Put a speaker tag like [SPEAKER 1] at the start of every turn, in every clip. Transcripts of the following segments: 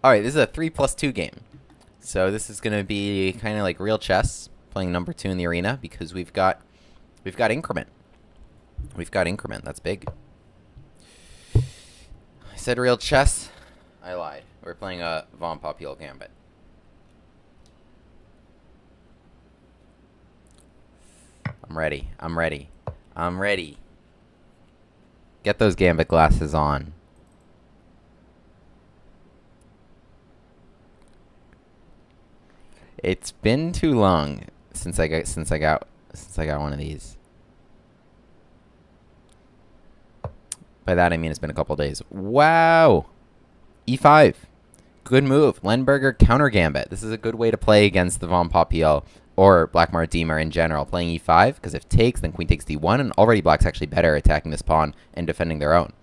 [SPEAKER 1] Alright, this is a 3+2 game. So this is going to be kind of like real chess, playing number 2 in the arena, because we've got increment. We've got increment. That's big. I said real chess. I lied. We're playing a Popiel Gambit. I'm ready. I'm ready. I'm ready. Get those Gambit glasses on. It's been too long since I got one of these. By that I mean it's been a couple days. Wow. E5. Good move. Lemberger counter gambit. This is a good way to play against the Von Popiel or Blackmar Deemer in general. Playing E5, because if takes, then queen takes D1, and already black's actually better attacking this pawn and defending their own.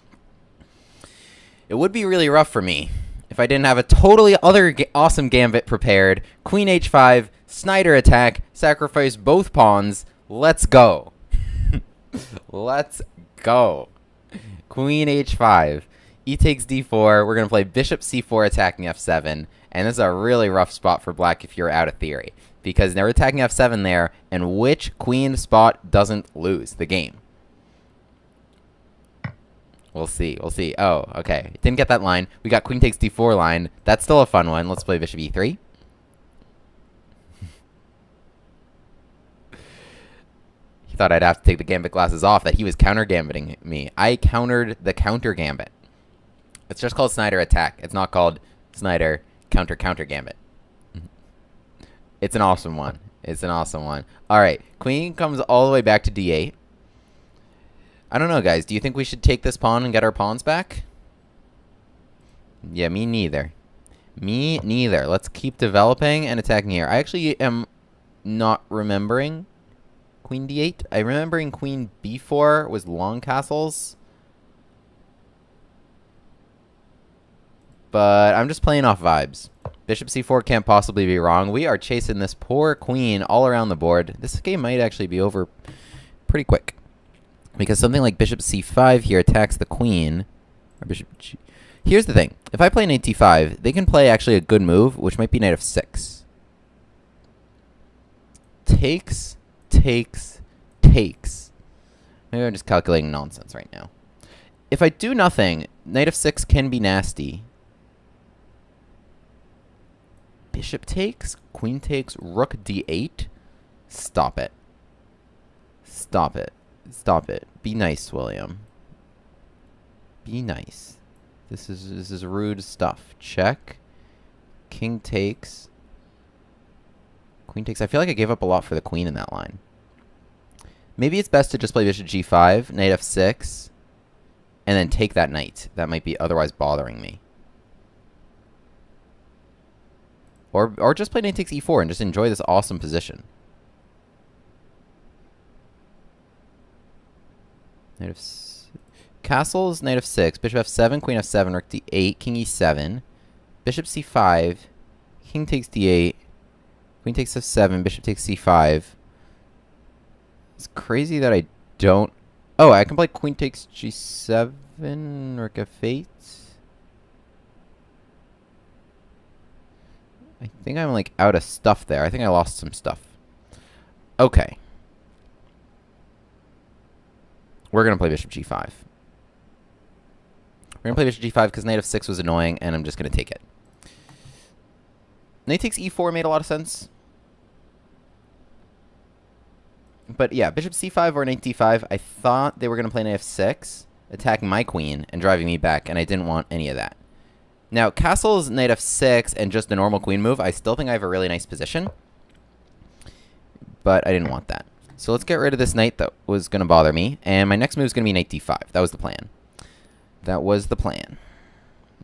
[SPEAKER 1] It would be really rough for me if I didn't have a totally other awesome gambit prepared. Queen H5, Sneider attack, sacrifice both pawns. Let's go. Let's go. Queen H5. E takes D4. We're going to play Bishop C4 attacking F7. And this is a really rough spot for black if you're out of theory, because they're attacking F7 there, and which queen spot doesn't lose the game? We'll see. We'll see. Oh, okay. Didn't get that line. We got queen takes D4 line. That's still a fun one. Let's play Bishop E3. He thought I'd have to take the gambit glasses off, that he was counter gambiting me. I countered the counter gambit. It's just called Sneider attack. It's not called Sneider counter gambit. It's an awesome one. It's an awesome one. All right. Queen comes all the way back to D8. I don't know, guys. Do you think we should take this pawn and get our pawns back? Yeah, me neither. Me neither. Let's keep developing and attacking here. I actually am not remembering Queen D8. I'm remembering Queen B4 was long castles. But I'm just playing off vibes. Bishop C4 can't possibly be wrong. We are chasing this poor queen all around the board. This game might actually be over pretty quick, because something like Bishop C5 here attacks the queen. Or Bishop G. Here's the thing. If I play knight D5, they can play actually a good move, which might be knight F6. Takes, takes, takes. Maybe I'm just calculating nonsense right now. If I do nothing, knight F6 can be nasty. Bishop takes, queen takes, rook D8. Stop it. Stop it. Stop it. Be nice, William. Be nice. This is rude stuff. Check. King takes. Queen takes. I feel like I gave up a lot for the queen in that line. Maybe it's best to just play Bishop G5, knight F6, and then take that knight. That might be otherwise bothering me. Or just play knight takes E4 and just enjoy this awesome position. Knight of castles, knight F6, bishop F7, queen F7, rook D8, king E7, bishop C5, king takes D8, queen takes F7, bishop takes C5. It's crazy that I don't... Oh, I can play queen takes G7, rook F8. I think I'm like out of stuff there. I think I lost some stuff. Okay. We're going to play bishop G5. We're going to play bishop G5 because knight F6 was annoying, and I'm just going to take it. Knight takes E4 made a lot of sense. But yeah, bishop C5 or knight D5, I thought they were going to play knight F6, attacking my queen and driving me back, and I didn't want any of that. Now, castles, knight F6, and just a normal queen move, I still think I have a really nice position. But I didn't want that. So let's get rid of this knight that was going to bother me. And my next move is going to be knight D5. That was the plan. That was the plan.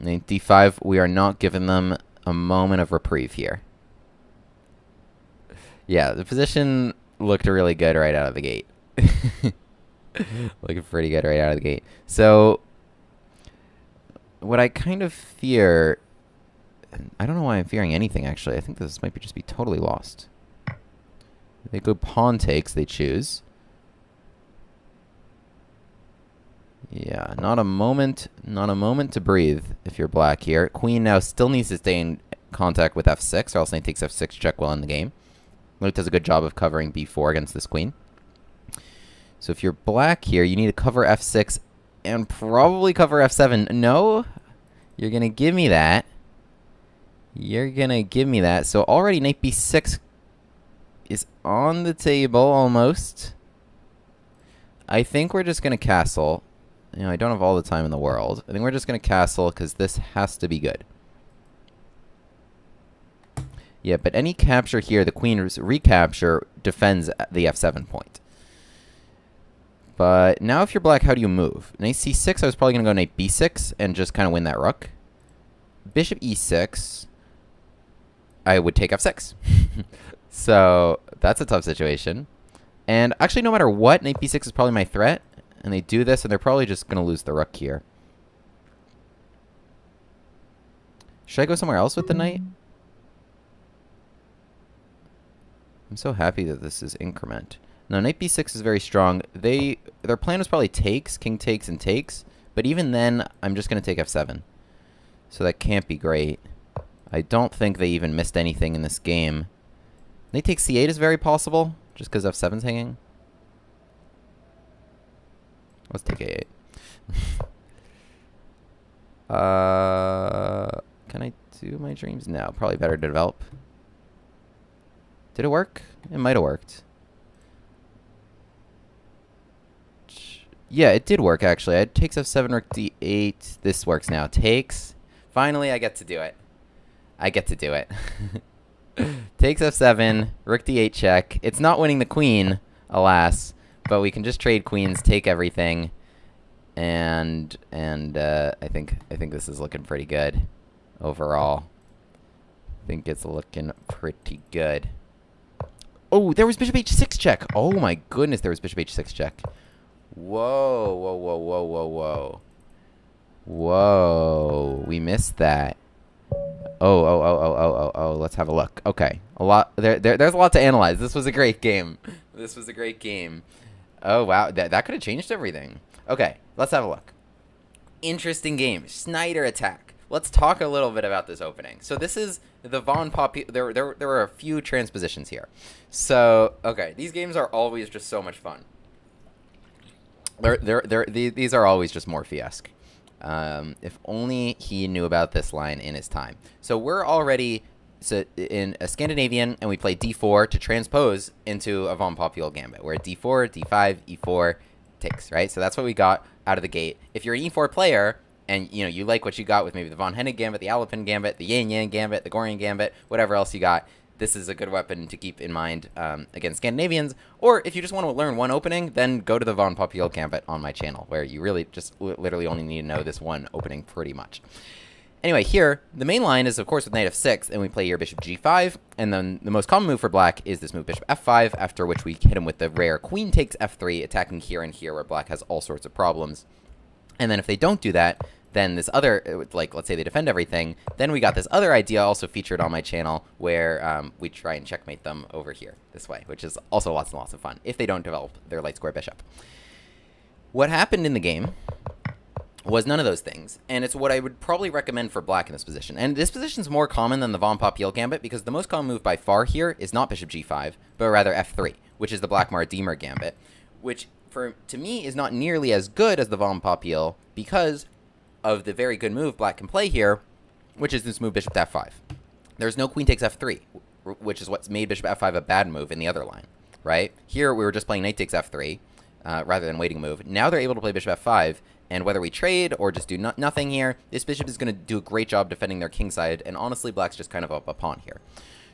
[SPEAKER 1] Knight D5, we are not giving them a moment of reprieve here. Yeah, the position looked really good right out of the gate. Looking pretty good right out of the gate. So what I kind of fear... I don't know why I'm fearing anything, actually. I think this might just be totally lost. They go pawn takes, they choose. Yeah, not a moment to breathe if you're black here. Queen now still needs to stay in contact with f6, or else knight takes f6 check well in the game. White does a good job of covering b4 against this queen. So if you're black here, you need to cover f6 and probably cover f7. No, you're going to give me that. You're going to give me that. So already knight b6 is on the table almost. I think we're just going to castle. You know, I don't have all the time in the world. I think we're just going to castle because this has to be good. Yeah, but any capture here, the queen's recapture defends the f7 point. But now if you're black, how do you move? Knight c6, I was probably going to go knight b6 and just kind of win that rook. Bishop e6, I would take f6. So that's a tough situation. And actually, no matter what, knight b6 is probably my threat. And they do this, and they're probably just going to lose the rook here. Should I go somewhere else with the knight? I'm so happy that this is increment. Now, knight b6 is very strong. Their plan was probably takes, king takes, and takes. But even then, I'm just going to take f7. So that can't be great. I don't think they even missed anything in this game. Knight takes c8 is very possible, just because f7's hanging. Let's take a8. Can I do my dreams? No, probably better to develop. Did it work? It might have worked. Yeah, it did work, actually. It takes f7, rook d8. This works now. Takes. Finally, I get to do it. I get to do it. Takes f7, rook d8 check. It's not winning the queen, alas. But we can just trade queens, take everything, and I think this is looking pretty good overall. I think it's looking pretty good. Oh, there was bishop h6 check. Oh my goodness, there was bishop h6 check. Whoa, whoa, whoa, whoa, whoa, whoa. Whoa, we missed that. Oh, let's have a look. Okay, there's a lot to analyze. This was a great game. This was a great game. Oh, wow. That could have changed everything. Okay, let's have a look. Interesting game. Sneider attack. Let's talk a little bit about this opening. So this is the Von Popiel. There were a few transpositions here. So, okay, these games are always just so much fun. These are always just Morphy-esque. If only he knew about this line in his time. So we're already in a Scandinavian, and we play d4 to transpose into a Von Popiel Gambit. We're at d4, d5, e4, takes, right? So that's what we got out of the gate. If you're an e4 player, and you like what you got with maybe the Von Hennig Gambit, the Alapin Gambit, the Yang Yang Gambit, the Gorian Gambit, whatever else you got, this is a good weapon to keep in mind against Scandinavians. Or if you just want to learn one opening, then go to the Von Popiel Gambit on my channel, where you really just literally only need to know this one opening pretty much. Anyway, here, the main line is, of course, with knight f6, and we play here bishop g5, and then the most common move for black is this move bishop f5, after which we hit him with the rare queen takes f3, attacking here and here, where black has all sorts of problems. And then if they don't do that, then this other, like, let's say they defend everything, then we got this other idea also featured on my channel, where we try and checkmate them over here, this way, which is also lots and lots of fun, if they don't develop their light square bishop. What happened in the game was none of those things, and it's what I would probably recommend for black in this position. And this position is more common than the Von Popiel Gambit, because the most common move by far here is not bishop g5, but rather f3, which is the Blackmar-Diemer Gambit, which, to me, is not nearly as good as the Von Popiel, because of the very good move black can play here, which is this move bishop to f5. There's no queen takes f3, which is what's made bishop f5 a bad move in the other line, right? Here, we were just playing knight takes f3, rather than waiting a move. Now they're able to play bishop f5, and whether we trade or just do nothing here, this bishop is going to do a great job defending their king side, and honestly, black's just kind of up a pawn here.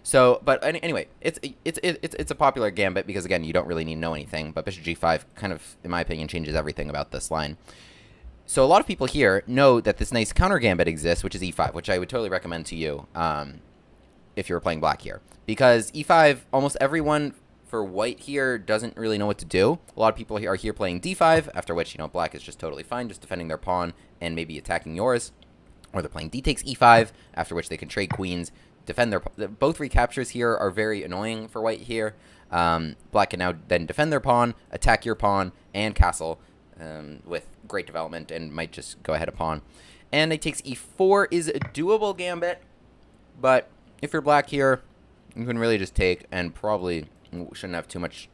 [SPEAKER 1] So, but anyway, it's a popular gambit because, again, you don't really need to know anything, but bishop g5 kind of, in my opinion, changes everything about this line. So a lot of people here know that this nice counter gambit exists, which is e5, which I would totally recommend to you if you're playing black here. Because e5, almost everyone for white here doesn't really know what to do. A lot of people are here playing d5, after which, black is just totally fine, just defending their pawn and maybe attacking yours. Or they're playing d takes e5, after which they can trade queens, defend their... Both recaptures here are very annoying for white here. Black can now then defend their pawn, attack your pawn, and castle. with great development and might just go ahead of pawn. And knight takes e4 is a doable gambit, but if you're black here, you can really just take and probably shouldn't have too much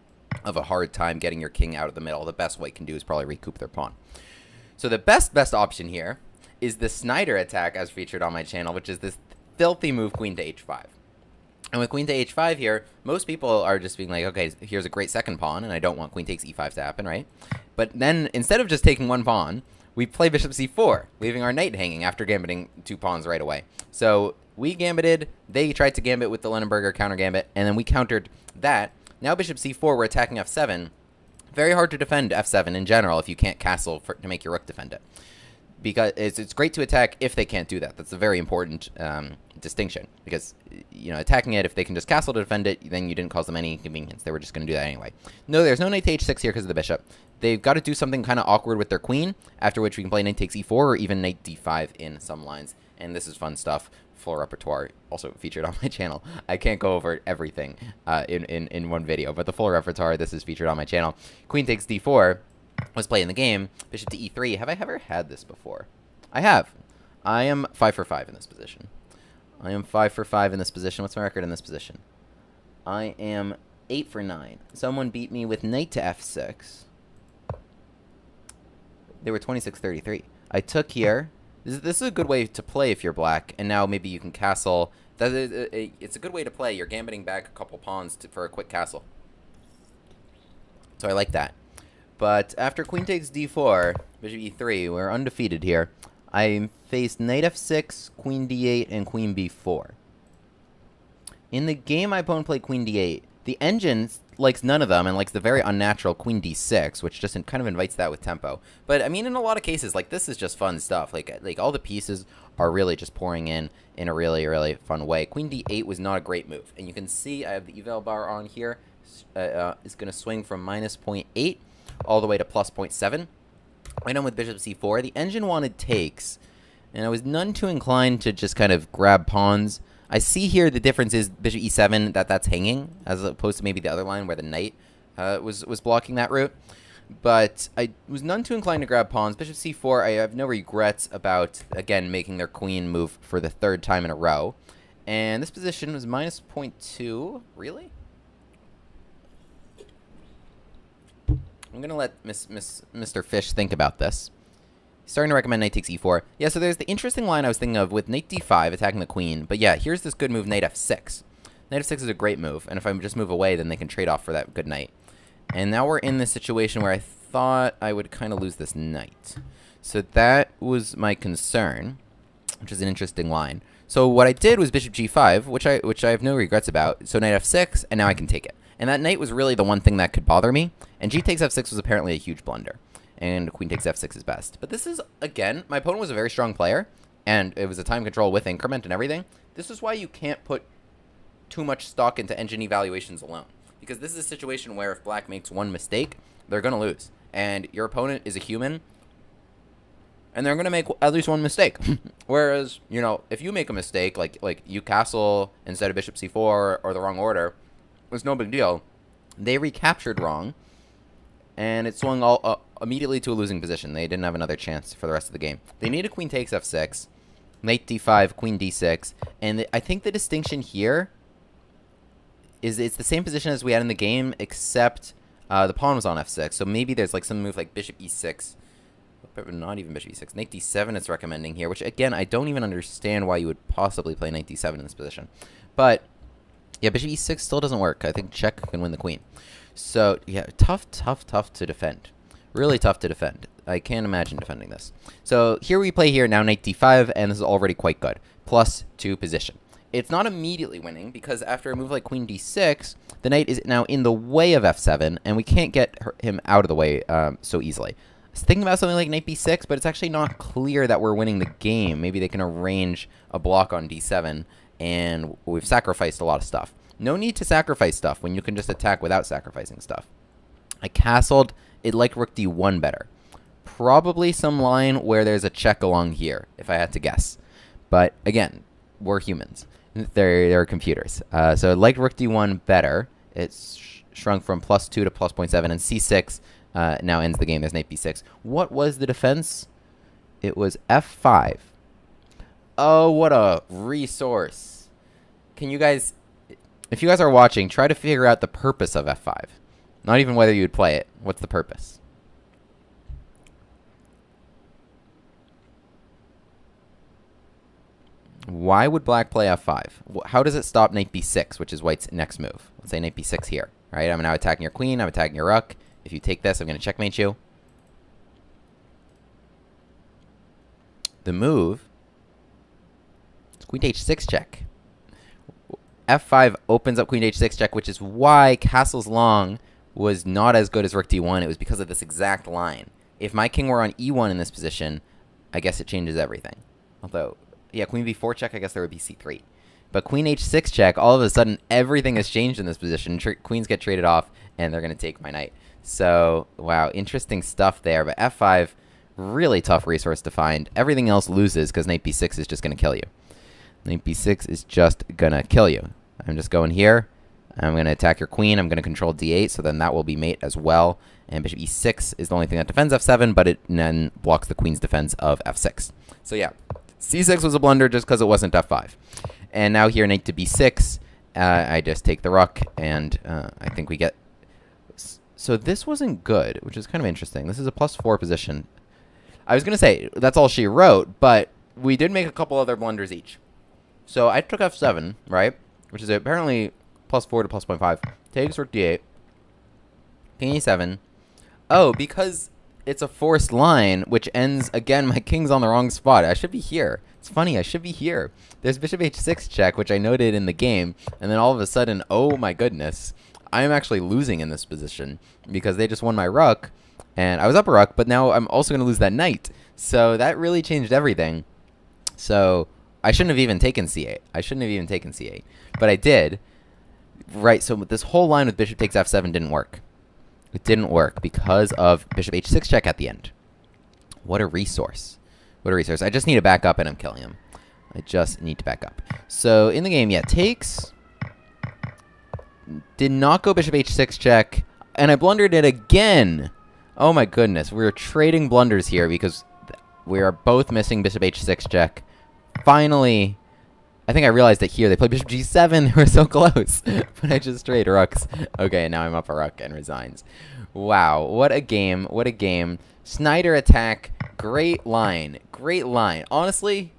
[SPEAKER 1] of a hard time getting your king out of the middle. The best white can do is probably recoup their pawn. So the best option here is the Sneider attack as featured on my channel, which is this filthy move queen to h5. And with queen to h5 here, most people are just being like, okay, here's a great second pawn, and I don't want queen takes e5 to happen, right? But then instead of just taking one pawn, we play bishop c4, leaving our knight hanging after gambiting 2 pawns right away. So we gambited, they tried to gambit with the Lenenberger counter gambit, and then we countered that. Now bishop c4, we're attacking f7. Very hard to defend f7 in general if you can't castle to make your rook defend it. Because it's great to attack if they can't do that. That's a very important distinction. Because, you know, attacking it, if they can just castle to defend it, then you didn't cause them any inconvenience. They were just going to do that anyway. No, there's no knight to h6 here because of the bishop. They've got to do something kind of awkward with their queen, after which we can play knight takes e4 or even knight d5 in some lines. And this is fun stuff. Full repertoire, also featured on my channel. I can't go over everything in one video, but the full repertoire, this is featured on my channel. Queen takes d4 was played in the game. Bishop to e3. Have I ever had this before? I have. I am 5 for 5 in this position. I am 5 for 5 in this position. What's my record in this position? I am 8 for 9. Someone beat me with knight to f6. They were 26-33. I took here. This is a good way to play if you're black, and now maybe you can castle. It's a good way to play. You're gambiting back a couple pawns for a quick castle. So I like that. But after queen takes d4, bishop e3, we're undefeated here. I faced knight f6, queen d8, and queen b4. In the game, my opponent played queen d8. The engine likes none of them and likes the very unnatural queen d6, which just kind of invites that with tempo. But I mean, in a lot of cases, like, this is just fun stuff. Like all the pieces are really just pouring in a really fun way. Queen d8 was not a great move, and you can see I have the eval bar on here. It's going to swing from minus 0.8 all the way to plus 0.7. Right on with bishop c4. The engine wanted takes, and I was none too inclined to just kind of grab pawns. I see here the difference is bishop e7, that's hanging, as opposed to maybe the other line where the knight was blocking that route. But I was none too inclined to grab pawns. Bishop c4, I have no regrets about, again, making their queen move for the 3rd time in a row. And this position was minus 0.2. Really? I'm going to let Mr. Fish think about this. He's starting to recommend knight takes e4. Yeah, so there's the interesting line I was thinking of with knight d5 attacking the queen. But yeah, here's this good move, knight f6. Knight f6 is a great move, and if I just move away, then they can trade off for that good knight. And now we're in this situation where I thought I would kind of lose this knight. So that was my concern, which is an interesting line. So what I did was bishop g5, which I have no regrets about. So knight f6, and now I can take it. And that knight was really the one thing that could bother me. And g takes f6 was apparently a huge blunder. And queen takes f6 is best. But this is, again, my opponent was a very strong player. And it was a time control with increment and everything. This is why you can't put too much stock into engine evaluations alone. Because this is a situation where if black makes one mistake, they're going to lose. And your opponent is a human. And they're going to make at least one mistake. Whereas, you know, if you make a mistake, like you castle instead of bishop c4 or the wrong order, it's no big deal. They recaptured wrong, and it swung all immediately to a losing position. They didn't have another chance for the rest of the game. They needed queen takes f6, knight d5, queen d6, and I think the distinction here is it's the same position as we had in the game, except the pawn was on f6. So maybe there's like some move like bishop e6. Not even bishop e6. Knight d7 it's recommending here, which, again, I don't even understand why you would possibly play knight d7 in this position. But, yeah, bishop e6 still doesn't work. I think check can win the queen. So, yeah, tough to defend. Really tough to defend. I can't imagine defending this. So, here we play here, now knight d5, and this is already quite good. +2 position. It's not immediately winning, because after a move like queen d6, the knight is now in the way of f7, and we can't get him out of the way so easily. I was thinking about something like knight b6, but it's actually not clear that we're winning the game. Maybe they can arrange a block on d7, and we've sacrificed a lot of stuff. No need to sacrifice stuff when you can just attack without sacrificing stuff. I castled. It liked rook d1 better. Probably some line where there's a check along here, if I had to guess. But, again, we're humans. They're computers. So it liked rook d1 better. It's shrunk from +2 to +0.7, and c6 now ends the game. There's knight b6. What was the defense? It was f5. Oh, what a resource. Can you guys, if you guys are watching, try to figure out the purpose of f5. Not even whether you would play it. What's the purpose? Why would black play f5? How does it stop knight b6, which is white's next move? Let's say knight b6 here. Right? I'm now attacking your queen. I'm attacking your rook. If you take this, I'm going to checkmate you. The move is queen to h6 check. f5 opens up queen to h6 check, which is why castles long was not as good as rook d1. It was because of this exact line. If my king were on e1 in this position, I guess it changes everything. Although, yeah, queen b4 check, I guess there would be c3. But queen h6 check, all of a sudden, everything has changed in this position. Queens get traded off, and they're going to take my knight. So, wow, interesting stuff there. But f5, really tough resource to find. Everything else loses because knight b6 is just going to kill you. Knight b6 is just going to kill you. I'm just going here. I'm going to attack your queen. I'm going to control d8, so then that will be mate as well. And bishop e6 is the only thing that defends f7, but it then blocks the queen's defense of f6. So, yeah, c6 was a blunder just because it wasn't f5. And now here, knight to b6, I just take the rook, and I think we get... So this wasn't good, which is kind of interesting. This is a +4 position. I was going to say, that's all she wrote, but we did make a couple other blunders each. So I took f7, right, which is apparently +4 to +0.5. Takes rook d8. King e7. Oh, because it's a forced line, which ends, again, my king's on the wrong spot. I should be here. It's funny, I should be here. There's bishop h6 check, which I noted in the game, and then all of a sudden, oh my goodness, I'm actually losing in this position because they just won my rook, and I was up a rook, but now I'm also going to lose that knight. So that really changed everything. So I shouldn't have even taken c8. I shouldn't have even taken c8, but I did. Right, so this whole line with bishop takes f7 didn't work. It didn't work because of bishop h6 check at the end. What a resource. What a resource. I just need to back up and I'm killing him. I just need to back up. So in the game, yeah, takes. Did not go bishop h6 check. And I blundered it again. Oh my goodness. We're trading blunders here because we are both missing bishop h6 check. Finally, I think I realized it here. They played bishop g7. They were so close. But I just traded rooks. Okay, now I'm up a rook and resigns. Wow, what a game. What a game. Sneider attack. Great line. Great line. Honestly,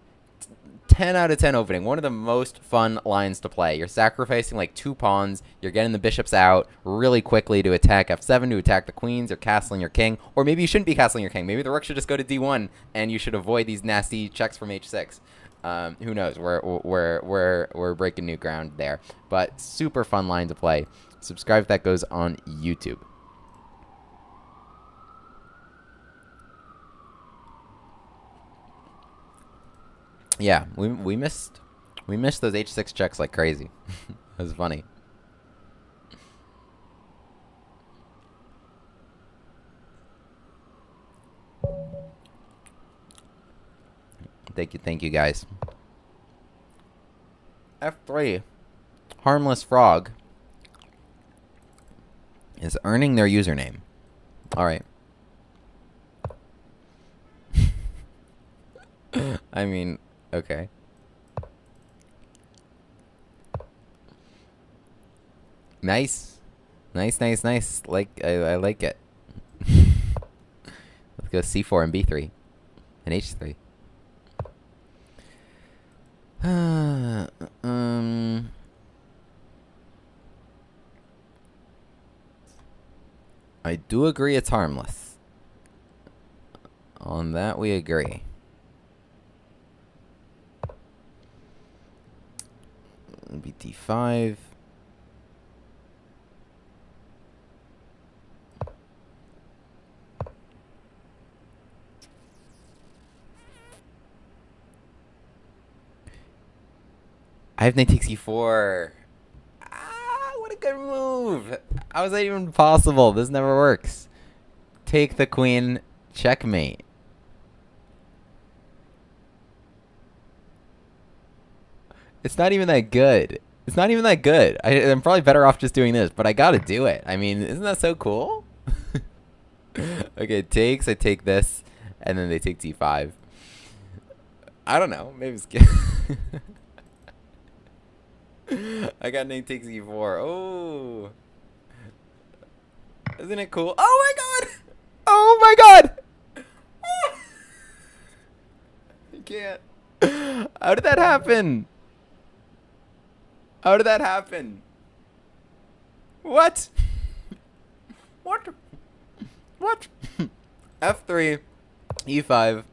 [SPEAKER 1] 10 out of 10 opening. One of the most fun lines to play. You're sacrificing like 2 pawns. You're getting the bishops out really quickly to attack f7, to attack the queens. You're castling your king. Or maybe you shouldn't be castling your king. Maybe the rook should just go to d1 and you should avoid these nasty checks from h6. Who knows? We're breaking new ground there. But super fun line to play. Subscribe if that goes on YouTube. Yeah, we missed those h6 checks like crazy. It was funny. Thank you guys. F3. Harmless Frog is earning their username. All right. I mean, okay. Nice. Nice. Like, I like it. Let's go c4 and b3 and h3. I do agree it's harmless. On that we agree. Be d5. I have knight takes e4. Ah, what a good move. How is that even possible? This never works. Take the queen. Checkmate. It's not even that good. It's not even that good. I'm probably better off just doing this, but I gotta do it. I mean, isn't that so cool? Okay, it takes. I take this, and then they take d5. I don't know. Maybe it's good. I got knight takes e4. Oh. Isn't it cool? Oh my god! Oh my god! I can't. How did that happen? How did that happen? What? What? What? F3, E5.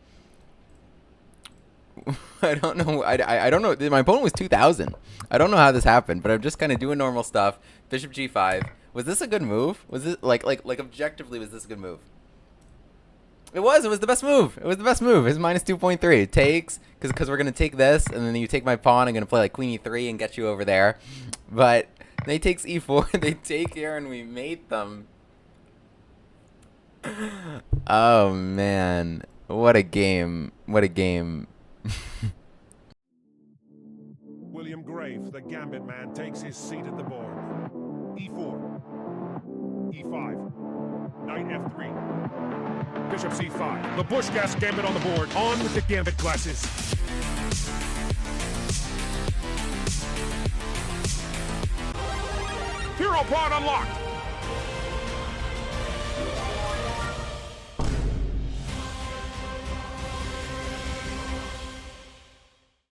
[SPEAKER 1] I don't know. I don't know. My opponent was 2,000. I don't know how this happened, but I'm just kind of doing normal stuff. Bishop G5. Was this a good move? Was this like objectively? Was this a good move? It was. It was the best move. It was the best move. It's minus 2.3. It takes because we're gonna take this, and then you take my pawn. I'm gonna play like Queen E3 and get you over there. But they takes E4. They take here, and we mate them. Oh man, what a game! What a game!
[SPEAKER 2] William Grave, the Gambit man, takes his seat at the board. E4, E5, Knight F3, Bishop C5. The Bushgas Gambit on the board. On with the Gambit classes. Hero pod unlocked.